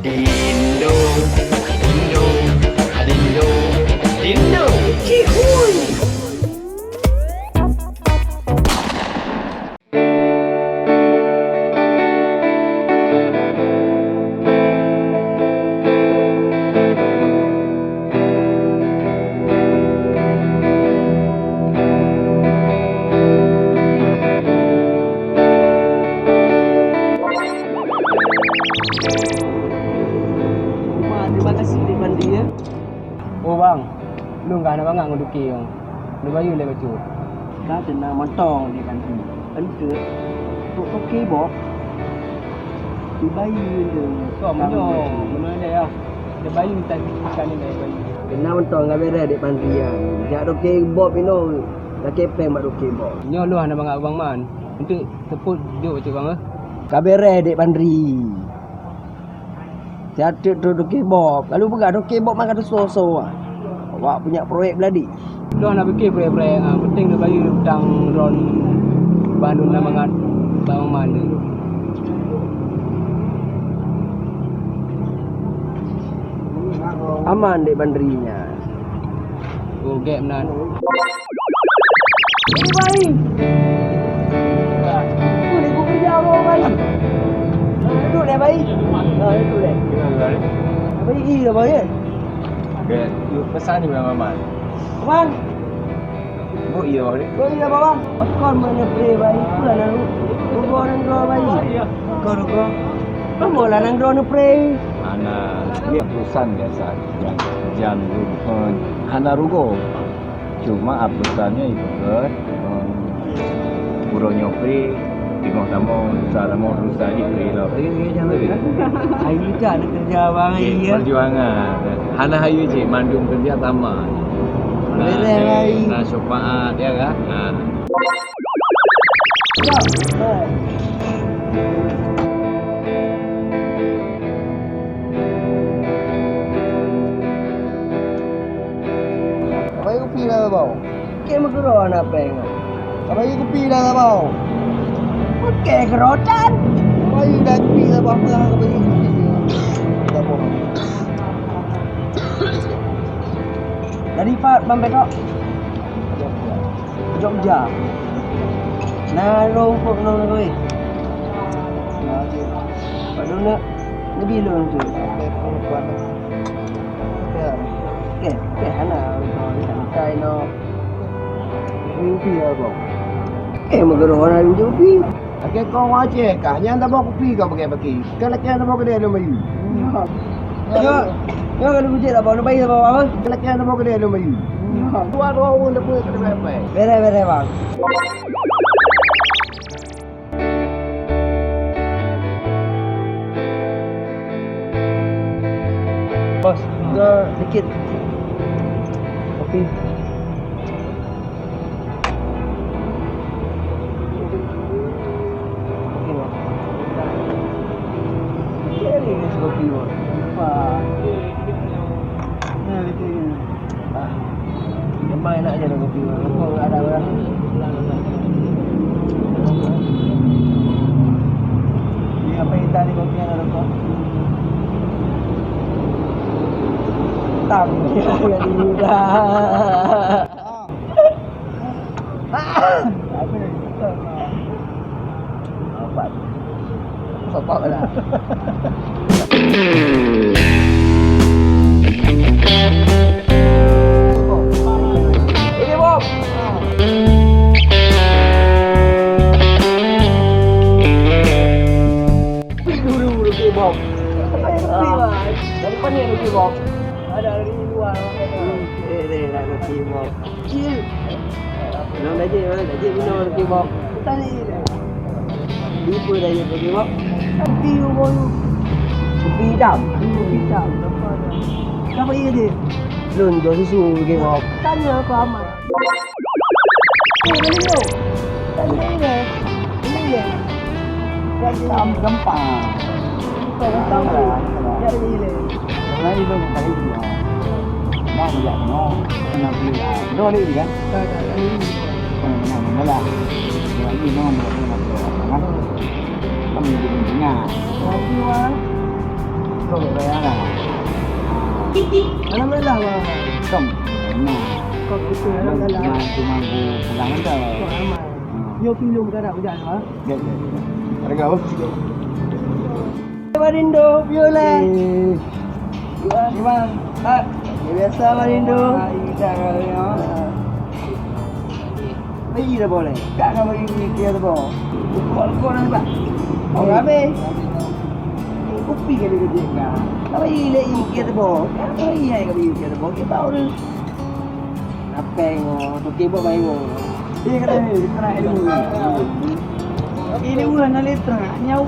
Dindo, Dindo, Dindo, Dindo, Cihuy. Terima kasih Dik Mandi ya. Oh bang, lu enggak ada banget ngeduki yang. Lu bayu le bacu. Ka tenang montong di kan tu. Ente tu okey bok. Di bayu tu. Kau menyo, mana dia ya? Dia bayu tadi ikan ni bayu. Tenang montong enggak beres Dik Mandi ya. Jak okey bob ino. Dah kepeng mak okey bob. Nyo lu ada banget abang man. Untuk teput dia bacu bang ah. Enggak beres Dik Mandi. Jatuh tu doki bob. Kalau berat doki bob makan tu so-so ah. Awak punya proyek beladi. Lu nak fikir proyek-proyek penting dia bayu hutang ron Bandung nak mangat bang mana. Aman Dik Bandrinya. Oh gap nan. Ini bayi. Boleh gua kerja apa bayi? Duduk deh bayi. Duduk deh. Bayi ini dah bayi. Okay, you pesan ni berapa man? Abang. Oh iya bang. Bayi dah bawang. Kon mana play bayi? Pula nak rugo nang draw bayi. Kau rugo. Kamu lah nang draw nu play. Ana dia perusahaan biasa yang Hana Rugo. Cuma perusahaannya itu kan Puro Nyopri Tengok tamu Salamu Rusa di Krilo. Jangan lebih. Ayu tak ada kerja abang ayu ya. Perjuangan. Hana hayu je mandum kerja sama. Boleh lagi. Nah syafaat ya kan. Nah. Abang kopi dah bau. Kek magro anak peng. Abang kopi dah bau. Kek kerotan. Abang dah kopi dah bau lah abang kopi. Dah bau. Dari Pak Bambetok. Jogja. Nah, lo pun nong oi. Padahal nak ni bilang tu. Okey, hana santai no. Kopi apa? Magro orang kopi. Okey kau wajib kah? Yang tak bawa kopi kau pakai. Kalau kau tak bawa kedai lu mayu. Yo kalau bujik lah bau bayi bau apa? Kalau kau tak bawa kedai lu mayu. Dua orang dah boleh kedai apa? Bere bang. Bos, dah sedikit. Kopi. Kopi bos. Memang enak je kopi bos. Kau enggak ada orang. Ni apa hitam ni kopi yang ada kau? Hitam. Ya juga. Apa ni? Apa? Sopak lah. Ini Bob. Dulu Bob. Dari mana ni Bob? Ada dari luar. Nak kopi Bob. Kecil. Minum dah je minum kopi Bob. Tadi. Lupa dah je kopi Bob. Kopi Bob. Kopi hitam. Kenapa ia dia? Lun jual susu ke Bob? Tanya aku amat. Ini tu. Tanya dia. Ini dia. Gampang. Gampang lah. Jadi ni. Kalau ini tu kali dia. Mau dia no. Nak beli. Dua ni kan? Tak. Mana lah. Lagi mau nak kan? Kami di tengah. Lagi wah. kau kaya lah. Alam lah bang. Kom. Nah, Kau betul alam lah. cuma aku pegangan kau. Kau aman. Yo pilih bergerak hujan bang. Get. Ada kau? Marindo, Viola. Gimana? Ah, biasa Marindo. Dah kau. Bagi dah boleh. Kak kau bagi dia tu boleh. Kau nampak? Oh, rabe. Kopi ke dia kerja kan? Tak bagi lagi dia tu boleh. Tak bagi yang kau bagi dia tu boleh. Kita tahu dia. Apa yang tu keyboard main wo. Dia kata ni, kena ilmu. Ini ulah nak letra, nyau.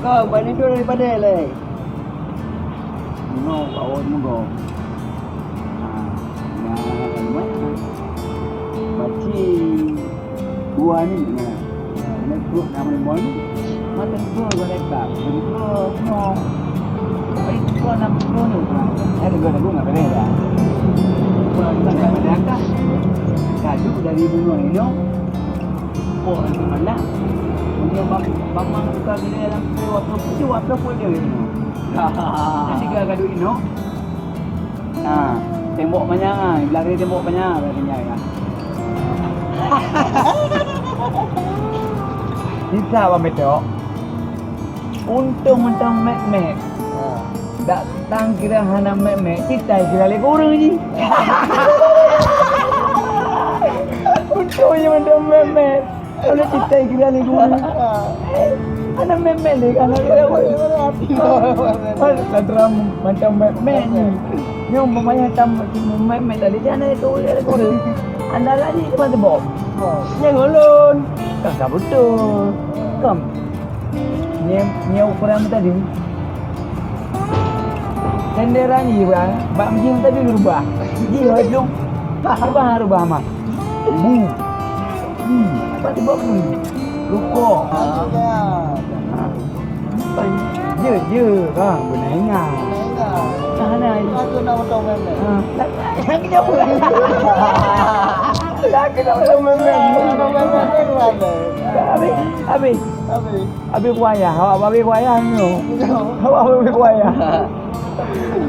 Kau Marindo daripada lah. No, bawah nunggu. Baci dua ni nah. Nak group nama boy ni. Mata gua mereka. Gua no. Ai gua nama gua ni. Ada gua enggak boleh dah. Gua tak ada dah. Kaju dari dulu ni no. Oh, itu mana? Dia bang buka dia dalam waktu pun dia ni. Jadi gaduh ini no. Tembok banyak belakang tembok banyak katanya ya. Bisa apa betul? Untung mentang mek. Datang kira hana mek, kita kira lagi orang je. Untungnya mentang mek. Kalau kita kira lagi orang. Hana mek ni kan kira orang. Sedram macam mek ni. Yang umpamanya mek tadi jangan itu ada orang. Anda lagi mana bob? Yang ulun. Tak betul. Kam. Ni ukuran tadi. Sendera ni bang, bak macam tadi rubah. Dia belum. Rubah mah. Apa tiba pun. Lupa. Je kan benar ingat. Sana aku nak potong memang. Lagi jauh. Lagi nak potong memang. Habis kuaya. Awak habis kuaya ni. Awak habis kuaya.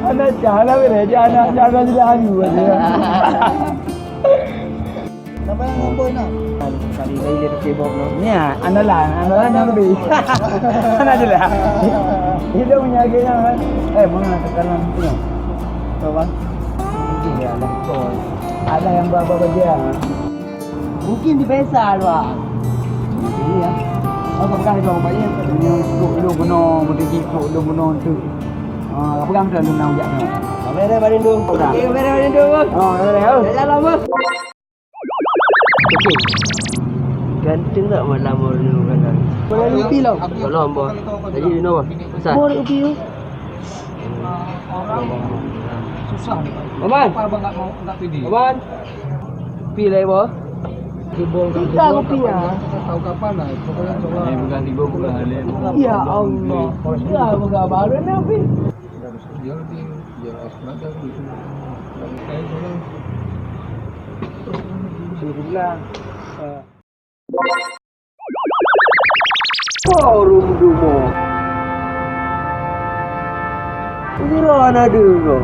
Anak jangan boleh jangan jalan aja. Siapa yang ngomong nak? Kali lagi dia kebab no. Ni andalan yang lebih. Mana je lah. Dia punya gaya. Mana sekarang tu? Coba. Ini ada kau. Ada yang berapa dia? Mungkin di pesa lah. Iya. Aku pegang itu banyak. Ini lu guna, mesti lu guna tu. Pegang tu lu nak ujak tu. Kamera Marindo. Okey, kamera Marindo. Jalan bos. Okey. Ganteng tak malam dulu kan. Boleh upi lah. Kalau bos. Jadi di mana? Besar. Boleh upi tu. Susah ni. Aman. Apa abang enggak pilih? Aman. Upi lah bos. Kita upi lah. Tahu kapan lah. Pokoknya coba. Ini bukan 3 bulan. Ya Allah. Ya moga baru ni upi. Dia lebih jelas macam itu. Kayak soalnya. Sudah bilang. Forum dulu. Ini mana dulu?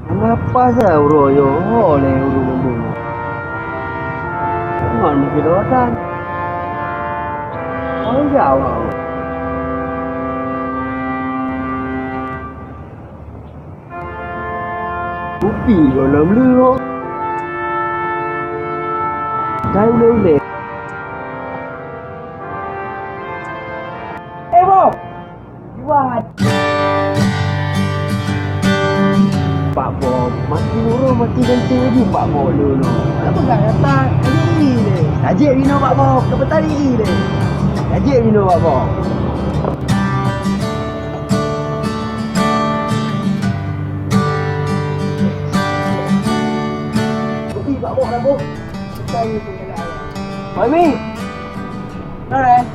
Kenapa saya royo oleh dulu? Mana kedotan? Oh jauh. Upi dalam lu. Kau boleh. Bob. Buat. Pak Bob, mati nurul mati ganti lagi Pak Bob dulu. Apa tak datang? Ini ni. Sajik Rino Pak Bob, kebetulan ini ni. Sajik Rino Pak Bob. Pak Bob dah Bob. Saya tu jalan. Mami. Mana?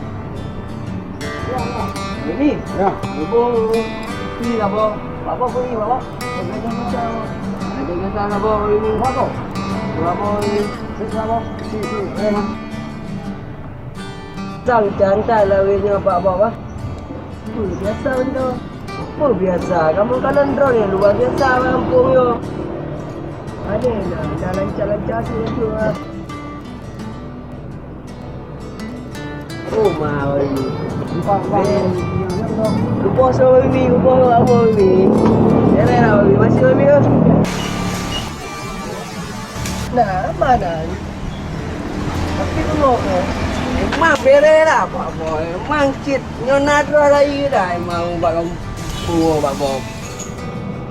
Mami. Ya. Bob. Pergi lah Bob. Pak Bob pergi Pak Bob. Macam Ada kisah apa ini? Apa? Apa ini? Apa? Si. Sang cantai lawinya Pak Bob ah. Biasa benda. Apa biasa? Kamu kan drone yang luar biasa kampung yo. Ada lah, jalan tu tu. Oh mau ini. Lupa sama ini, lupa apa ini. Era ini masih ini ke? Nah, mana? Tapi tolong emang bere lah Pak Boy. Emang cit nyonadra lagi dah emang bakal puo Pak Bob.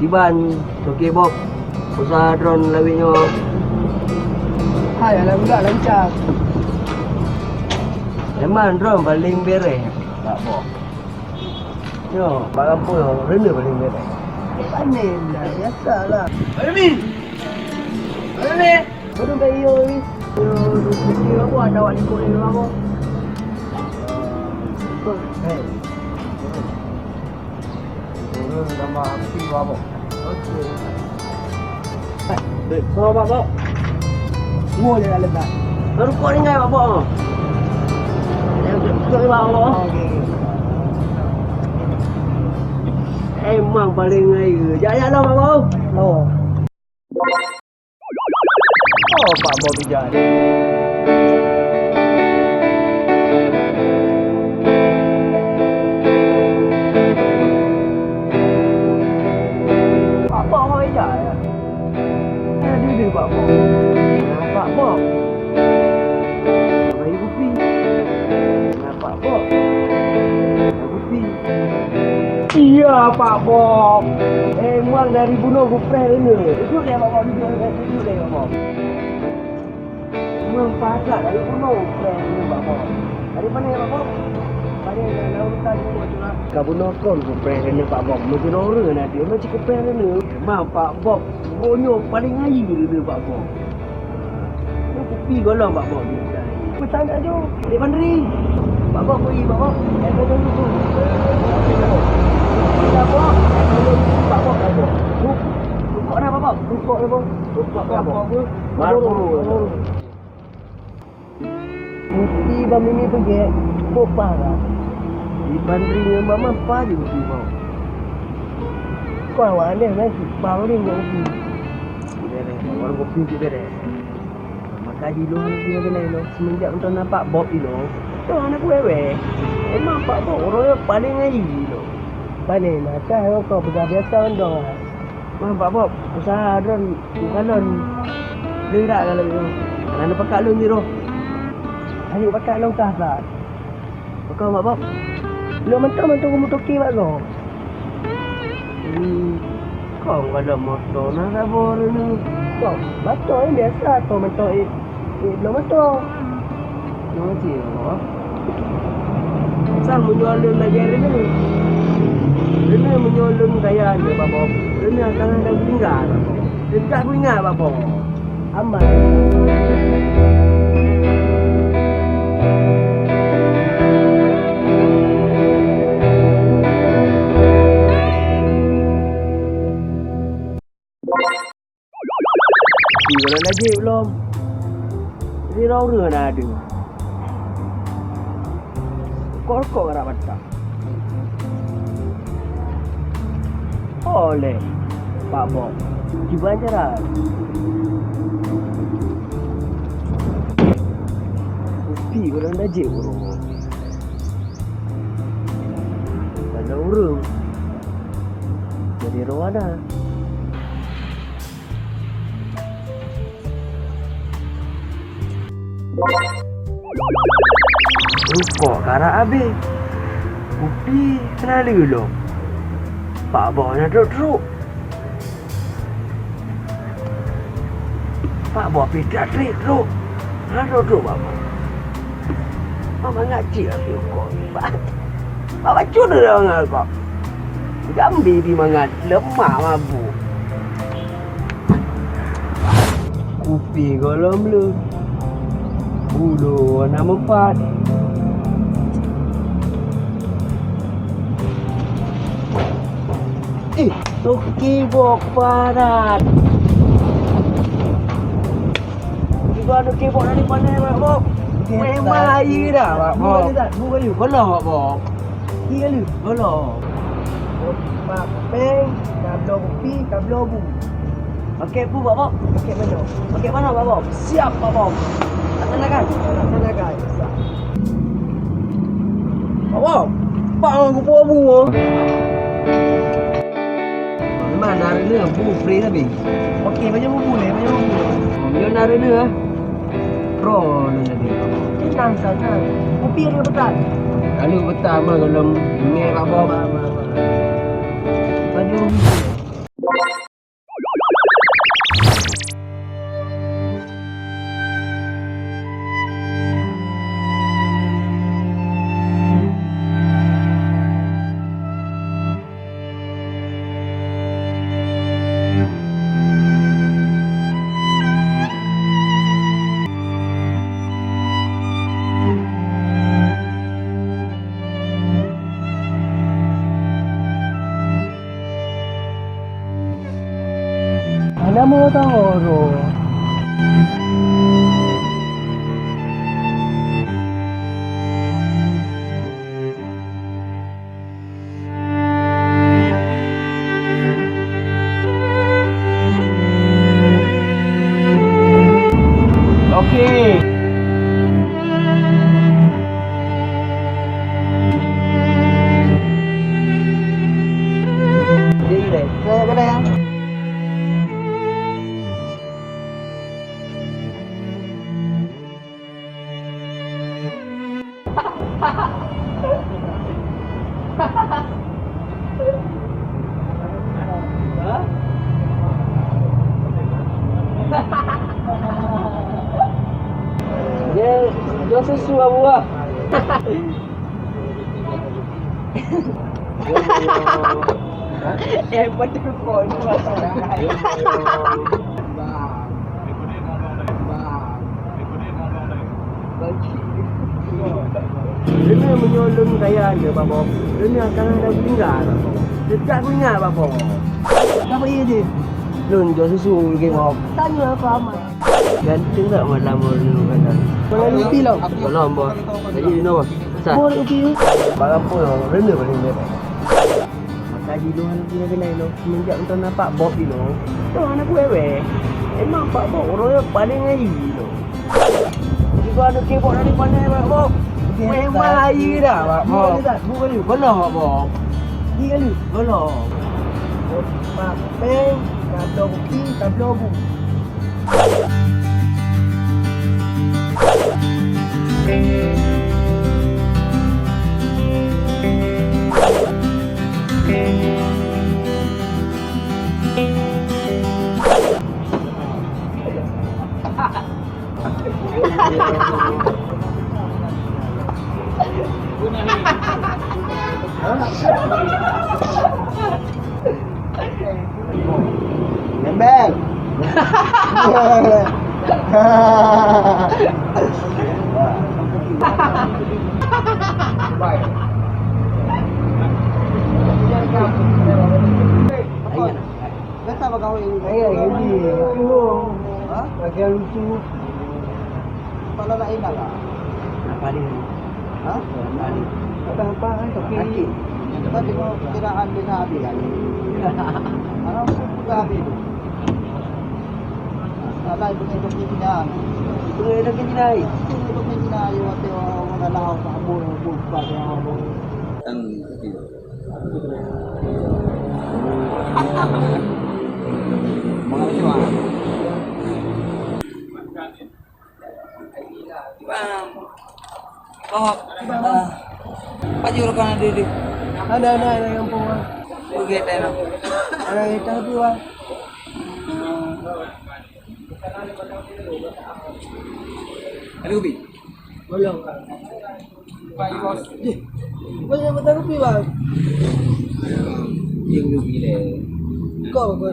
Tiban okey Bob. Usaha drone lawinya. Hai alhamdulillah lancar. Emang drone paling bere Pak Bob. Yo, bakal puo rene paling bere. Panen lah biasalah. Amin. Amin. Betul ke iyo ni? Yo, aku ada wali kau ni aku. Hey. Tambah api apa? Okey. Kau Pak Bob. Semua dia dah letak. Baru kau ni Pak Bob. Yang betul Pak Bob. Emang paling air. Jalan lah Pak Bob. Oh. Oh Pak Bob jalan. Pak Bob apa jalan? Ada Pak Bob. Pak Bob. Bayi kopi. Pak Bob. Kopi. Iya Pak Bob. Emang dari bunuh gupre ini. Duduk dia Pak Bob. Duduk dia Pak Bob. Emang pasak dari bunuh gupre ini Pak Bob. Dari mana ya Pak Bob? Pada yang lautan ini macam kau bunuh kon gupre ini Pak Bob. Macam orang nanti. Macam gupre ini. Emang Pak Bob. Bonyok paling air ini Pak Bob. Kopi golong Pak Bob. Pesan tak jom. Adik Pandri. Pak Bob pergi Pak Bob. Yang kata dulu. Pak Bob. Pak Bob. Rukuk dah Pak Bob. Rukuk dah Bob. Rukuk Pak Bob. Baru. Mesti bam ini pergi. Kopa lah. Di Pandri dengan Mama apa je mesti Bob. Kau awak ni masih. Baru ni yang kopi. Beres. Orang kopi tu beres. Kaji lo dia kena lo semenjak untuk nampak Bob lo. Tu anak wewe. Emang Pak Bob orang yang paling air lo. Paling nak kau biasa ondong ah. Mang Pak Bob usaha drone bukan lirak kalau itu. Mana pakai lo ni roh. Hari pakai lo kah tak? Pakai Pak Bob. Lo mentang kamu toki Pak lo. Kau ada motor nak sabor ni. Kau motor ni biasa atau motor belum betul. Jangan siapa. Sang menyolong lagi ni. Ini menyolong gaya dia Pak Bob. Ini akan ada tinggal. Dekat punya Pak Bob. Aman. Tiga lagi belum. Jadi orang dah ada. Kok orang baca. Oleh Pak Bob. Cuba aja kopi orang dah je orang. Ada orang. Jadi orang dah. Rukuk karak habis. Kopi kenal dulu. Pak Bob nak duduk. Pak Bob tidak duduk. Nak duduk Pak Bob. Mama ngaji lah rukuk. Pak baca dah orang Pak. Gambi di mangat lemah mabuk. Kopi golong lu. Bulu nama 4. Toki bok parat. ada kebok dari pandai Pak Bob. Memang air dah Pak Bob. Bukan you. Belah Pak Bob. Iya lu. Belah. Pak Peng, kabel kopi, kabel bu. Okey bu Pak Bob. Okey mana? Okey mana Pak Bob? Siap Pak Bob. Laksanakan. Laksanakan. Pak Bob. Pak aku buat bu. Mana hari ni bu free tapi. Okey macam bu boleh, macam bu. Macam hari ni ah. Pro ni tadi. Tenang saja. Kopi dia betul. Kalau betul mah kalau ni Pak Bob. Baju. Ada mau tahu Okey. Đi đây. Cái đây anh. Dia susu buah. betul pun. Ini menyolong saya dia Pak Bob. Ini akan ada tinggal. Sejak aku ingat Pak Bob. Apa ia dia? Lun jual susu lagi Bob. Tanya apa amat. Gantung tak malam dulu kan. Kalau lupi lah. Kalau Bob. Jadi you know. Boleh lupi. Barang pun rena paling dia. Kaji luar lagi lagi lain lo. Semenjak untuk nampak Bob ni lo. Tu anak wewe. Emang Pak Bob orang yang paling air lo. Jika ada kebok dari pandai Pak Bob. Memang air dah Pak Bob. Bukan you. Belah Pak Bob. Iya lu. Belah. Pak Peng, kabel kopi, kabel bu. Nembel. Kata apa kau ini? Ini. Hah? Bagian lucu. Kepala lain tak? Apa ni? Hah? Apa ni? Apa topi? Kita tengok perkiraan dia dah habis kan? Kalau sudah habis tu. Lain punya topi Cina. Punya topi Cina ni. Topi Cina you tengok orang lau tak boleh buka dia apa. Bang. Oh. Baju rekan ada di. Ada yang pun. Okey dah. Ada yang tapi wah. Ada ubi. Belum. Banyak betul kopi bang. Yang ubi le. Kau apa?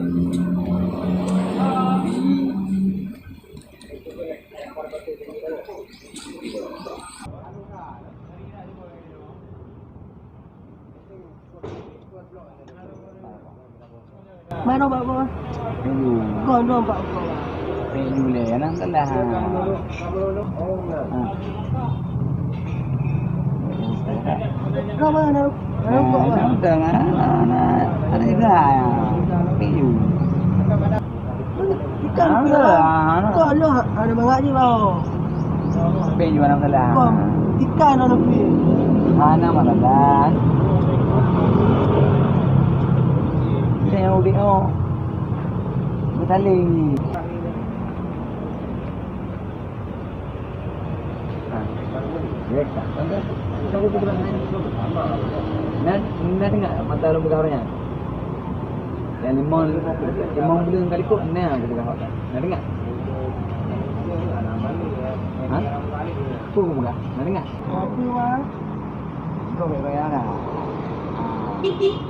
Mana Pak Bos? Kau dong Pak Bos. dulu nak telah. Kau mana? Kau mana? Tengah ada ya. Piu. Ikan kau lo ada banyak ni bau. Piu nak telah. Kau ikan ada pi. Ana malah. Tengok dia. Bertaling. Ya, nak tengok mata lu berkawarnya. Yang limau belum kali kok ni aku berkawar. Nak tengok? Hah? Aku buka. Nak tengok? Apa bang? Kau berkaya dah.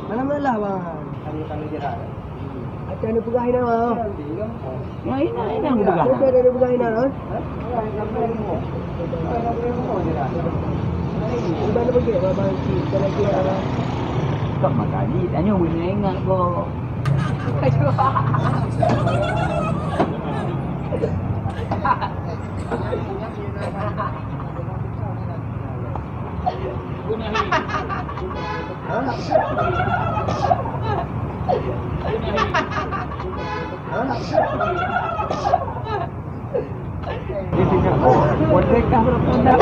Mana bang? Macam ada pegahin dah bang. Ya ini aku buka. Ada pegahin dah kan? Mana pergi bang? Kita lagi ada. Kau makan ni, tanya punya ingat kau. Merdeka berpendak.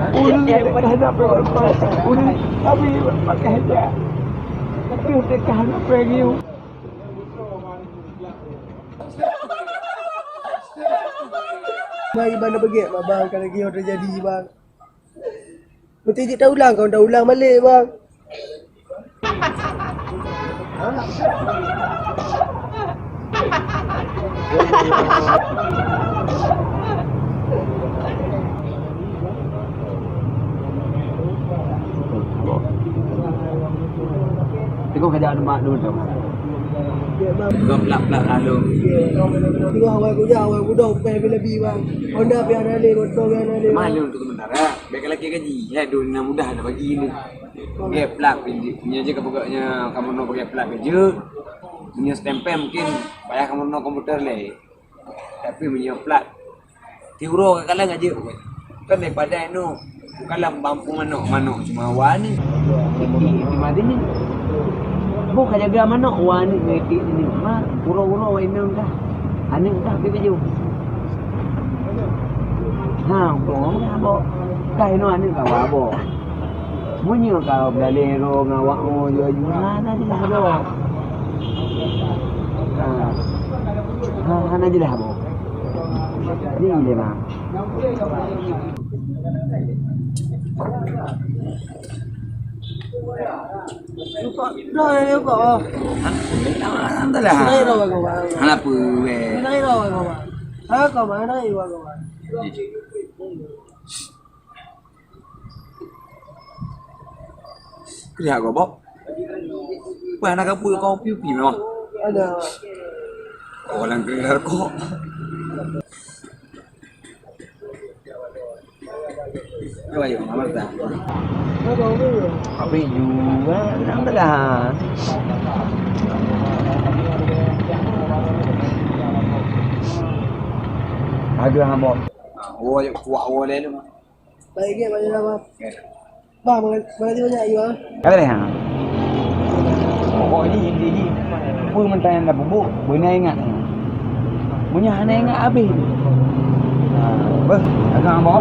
Udah pada apa berpas. Udah tapi pakai aja. Tapi merdeka apa lagi? Mari mana pergi bang kalau lagi yang terjadi bang. Mesti dia dah ulang kau dah ulang balik bang. Tengok kerjaan mak dulu tu. Ya bang. Kau pelak-pelak lalu. Tengok awal muda bukan lebih bang. Honda biar ada motor biar ada. Malu untuk sementara. Baik lagi gaji. Ya dunia mudah dah bagi ni. Pakai plak punya je kepegaknya kamu nak pakai plak kerja. Punya stempel mungkin payah kamu nak komputer le. Tapi punya plak tiuro kalah aja. Kan daripada anu bukanlah mampu manok cuma wani. Di mana ni? Bukan jaga manok wani ngetik ni. Ma pura-pura wai memang dah. Anik dah pergi baju. Ha, kau apa? Kai no anik kau apa? Munyi kau belalero ngawak mo jual mana je lah bo. Ha na je lah bo. Ni dia mah. Dah ni kau. Anda lah. Nai ro kau bang. Apa weh? Nai ro kau bang. Ha kau mana nai kau bang. Kerja kau bob. Wah nak kapur kau piu-piu memang. Ada. Orang kelar kok. Ayo, mama dah. Kau ni. Apa juga? Nang dah. Ada hamba. Oh, kuat boleh tu. Baik ke banyak apa? Bang, makasih banyak ya. Apa dia? Oh, ini. Pun mentah yang dah bubuk, benar ingat. Punya anak ingat habis. Bah, agak hamba.